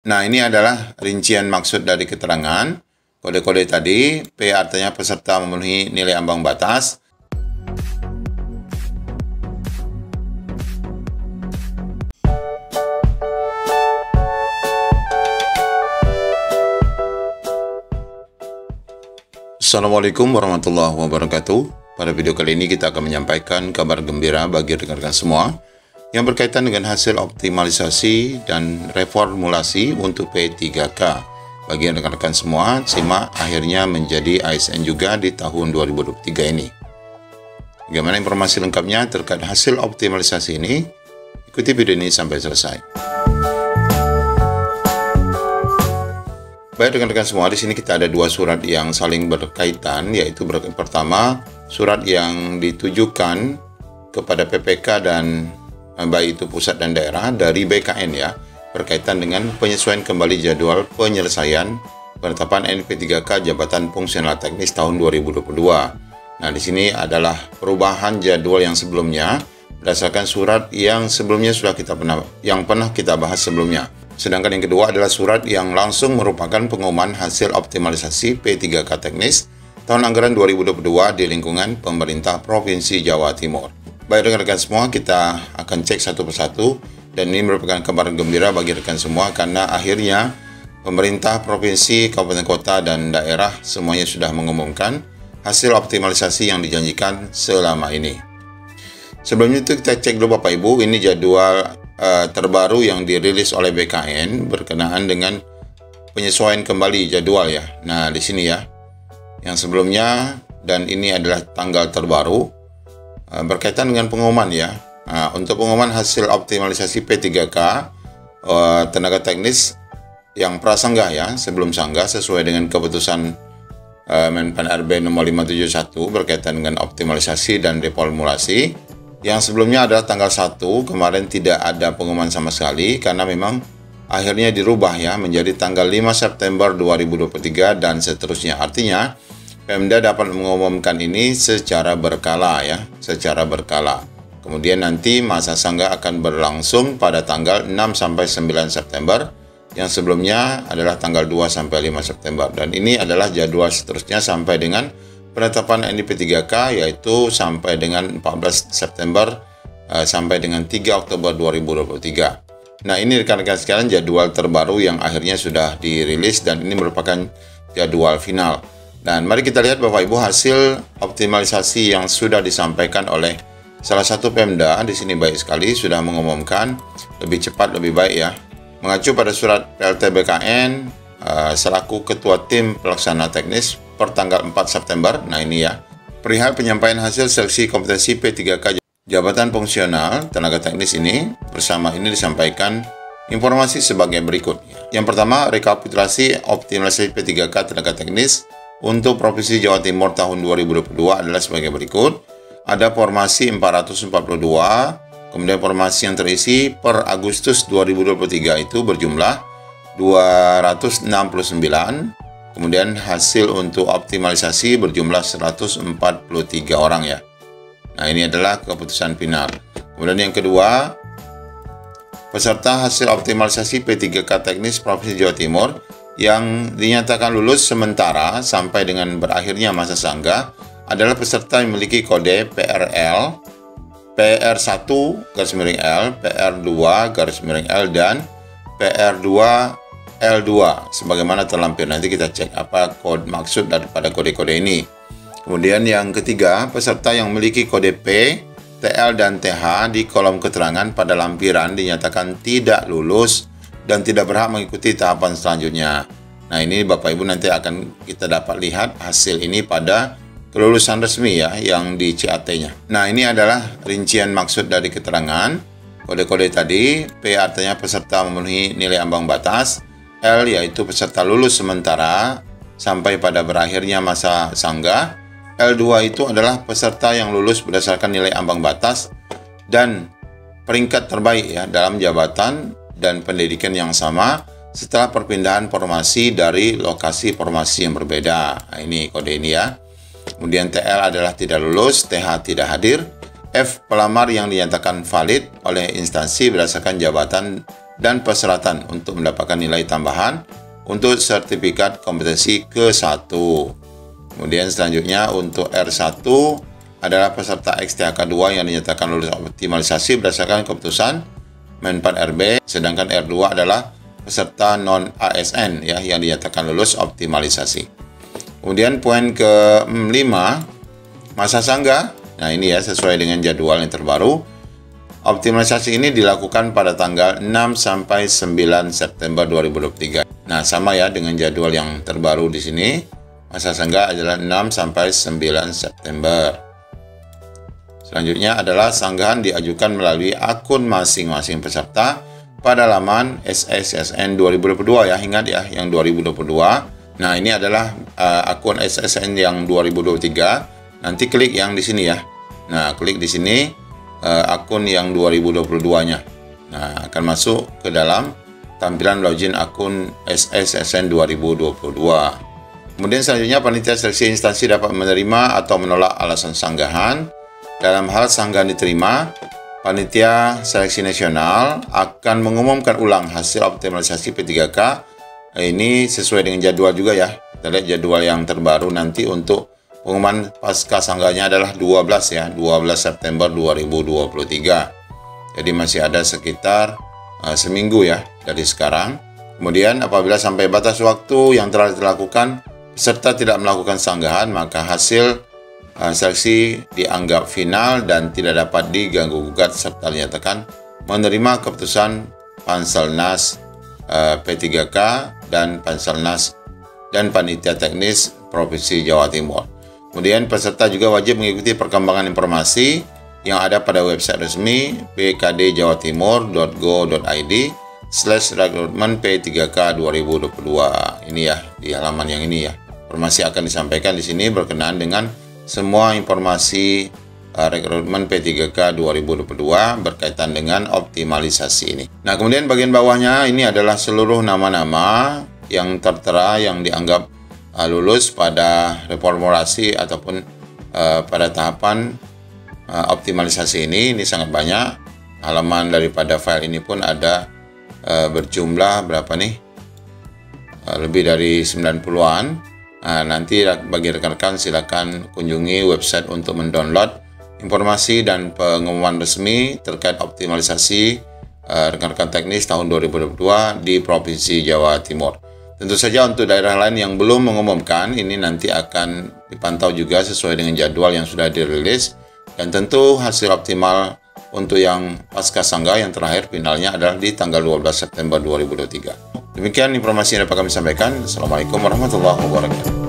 Nah, ini adalah rincian maksud dari keterangan. Kode-kode tadi, P artinya peserta memenuhi nilai ambang batas. Assalamualaikum warahmatullahi wabarakatuh. Pada video kali ini kita akan menyampaikan kabar gembira bagi rekan-rekan semua yang berkaitan dengan hasil optimalisasi dan reformulasi untuk P3K. Bagi rekan-rekan semua, simak akhirnya menjadi ASN juga di tahun 2023 ini. Bagaimana informasi lengkapnya terkait hasil optimalisasi ini? Ikuti video ini sampai selesai. Baik rekan-rekan semua, di sini kita ada dua surat yang saling berkaitan, yaitu pertama surat yang ditujukan kepada PPK dan baik itu pusat dan daerah dari BKN ya, berkaitan dengan penyesuaian kembali jadwal penyelesaian penetapan NP3K Jabatan Fungsional Teknis tahun 2022. Nah, di sini adalah perubahan jadwal yang sebelumnya berdasarkan surat yang sebelumnya pernah kita bahas sebelumnya. Sedangkan yang kedua adalah surat yang langsung merupakan pengumuman hasil optimalisasi P3K Teknis tahun anggaran 2022 di lingkungan pemerintah Provinsi Jawa Timur. Baik rekan-rekan semua, kita akan cek satu persatu dan ini merupakan kabar gembira bagi rekan semua karena akhirnya pemerintah provinsi, kabupaten kota dan daerah semuanya sudah mengumumkan hasil optimalisasi yang dijanjikan selama ini. Sebelumnya itu kita cek dulu Bapak Ibu, ini jadwal terbaru yang dirilis oleh BKN berkenaan dengan penyesuaian kembali jadwal ya. Nah, di sini ya. Yang sebelumnya dan ini adalah tanggal terbaru berkaitan dengan pengumuman ya. Untuk pengumuman hasil optimalisasi P3K tenaga teknis yang prasanggah ya, sebelum sanggah sesuai dengan keputusan Menpan RB nomor 571 berkaitan dengan optimalisasi dan reformulasi. Yang sebelumnya adalah tanggal 1, kemarin tidak ada pengumuman sama sekali karena memang akhirnya dirubah ya menjadi tanggal 5 September 2023 dan seterusnya. Artinya Pemda dapat mengumumkan ini secara berkala ya, secara berkala. Kemudian nanti masa sanggah akan berlangsung pada tanggal 6 sampai 9 September, yang sebelumnya adalah tanggal 2 sampai 5 September. Dan ini adalah jadwal seterusnya sampai dengan penetapan NP3K yaitu sampai dengan 14 September sampai dengan 3 Oktober 2023. Nah, ini rekan-rekan sekalian jadwal terbaru yang akhirnya sudah dirilis dan ini merupakan jadwal final. Dan mari kita lihat Bapak Ibu hasil optimalisasi yang sudah disampaikan oleh salah satu Pemda di sini baik sekali sudah mengumumkan lebih cepat lebih baik ya. Mengacu pada surat PLT BKN selaku Ketua Tim Pelaksana Teknis per tanggal 4 September. Nah, ini ya. Perihal penyampaian hasil seleksi kompetensi P3K Jabatan Fungsional Tenaga Teknis ini bersama ini disampaikan informasi sebagai berikut. Yang pertama, rekapitulasi optimalisasi P3K Tenaga Teknis untuk Provinsi Jawa Timur tahun 2022 adalah sebagai berikut. Ada formasi 442, kemudian formasi yang terisi per Agustus 2023 itu berjumlah 269, kemudian hasil untuk optimalisasi berjumlah 143 orang ya. Nah, ini adalah keputusan final. Kemudian yang kedua, peserta hasil optimalisasi P3K Teknis Provinsi Jawa Timur yang dinyatakan lulus sementara sampai dengan berakhirnya masa sanggah adalah peserta yang memiliki kode PRL, PR1-L, PR2-L, dan PR2L2 sebagaimana terlampir. Nanti kita cek apa maksud daripada kode-kode ini. Kemudian yang ketiga, peserta yang memiliki kode P, TL, dan TH di kolom keterangan pada lampiran dinyatakan tidak lulus dan tidak berhak mengikuti tahapan selanjutnya. Nah, ini Bapak Ibu nanti akan kita dapat lihat hasil ini pada kelulusan resmi ya yang di CAT-nya. Nah, ini adalah rincian maksud dari keterangan. Kode-kode tadi, P artinya peserta memenuhi nilai ambang batas, L yaitu peserta lulus sementara sampai pada berakhirnya masa sanggah, L2 itu adalah peserta yang lulus berdasarkan nilai ambang batas dan peringkat terbaik ya dalam jabatan dan pendidikan yang sama setelah perpindahan formasi dari lokasi formasi yang berbeda. Nah, ini kode ini ya. Kemudian TL adalah tidak lulus, TH tidak hadir, F pelamar yang dinyatakan valid oleh instansi berdasarkan jabatan dan persyaratan untuk mendapatkan nilai tambahan untuk sertifikat kompetensi ke-1. Kemudian selanjutnya untuk R1 adalah peserta XTHK2 yang dinyatakan lulus optimalisasi berdasarkan keputusan Men 4 RB, sedangkan R2 adalah peserta non-ASN ya yang dinyatakan lulus optimalisasi. Kemudian poin ke-5, masa sanggah. Nah, ini ya sesuai dengan jadwal yang terbaru. Optimalisasi ini dilakukan pada tanggal 6 sampai 9 September 2023. Nah, sama ya dengan jadwal yang terbaru di sini. Masa sanggah adalah 6 sampai 9 September. Selanjutnya adalah sanggahan diajukan melalui akun masing-masing peserta pada laman SSSN 2022 ya, ingat ya yang 2022. Nah, ini adalah akun SSN yang 2023. Nanti klik yang di sini ya. Nah, klik di sini akun yang 2022-nya. Nah, akan masuk ke dalam tampilan login akun SSSN 2022. Kemudian selanjutnya panitia seleksi instansi dapat menerima atau menolak alasan sanggahan. Dalam hal sanggahan diterima, panitia seleksi nasional akan mengumumkan ulang hasil optimalisasi P3K. Ini sesuai dengan jadwal juga ya. Kita lihat jadwal yang terbaru nanti untuk pengumuman pasca sanggahnya adalah 12 September 2023. Jadi masih ada sekitar seminggu ya dari sekarang. Kemudian apabila sampai batas waktu yang telah dilakukan, peserta tidak melakukan sanggahan, maka hasil seleksi dianggap final dan tidak dapat diganggu-gugat serta dinyatakan menerima keputusan Panselnas P3K dan Panselnas dan Panitia Teknis Provinsi Jawa Timur. Kemudian peserta juga wajib mengikuti perkembangan informasi yang ada pada website resmi bkdjawatimur.go.id/rekrutmen P3K 2022. Ini ya di halaman yang ini ya. Informasi akan disampaikan di sini berkenaan dengan semua informasi rekrutmen P3K 2022 berkaitan dengan optimalisasi ini. Nah, kemudian bagian bawahnya ini adalah seluruh nama-nama yang tertera yang dianggap lulus pada reformulasi ataupun pada tahapan optimalisasi ini. Ini sangat banyak. Halaman daripada file ini pun ada berjumlah berapa nih? Lebih dari 90-an. Nanti bagi rekan-rekan silakan kunjungi website untuk mendownload informasi dan pengumuman resmi terkait optimalisasi rekan-rekan teknis tahun 2022 di Provinsi Jawa Timur. Tentu saja untuk daerah lain yang belum mengumumkan, ini nanti akan dipantau juga sesuai dengan jadwal yang sudah dirilis. Dan tentu hasil optimal untuk yang pasca sanggah yang terakhir finalnya adalah di tanggal 12 September 2023. Demikian informasi yang dapat kami sampaikan. Assalamualaikum warahmatullahi wabarakatuh.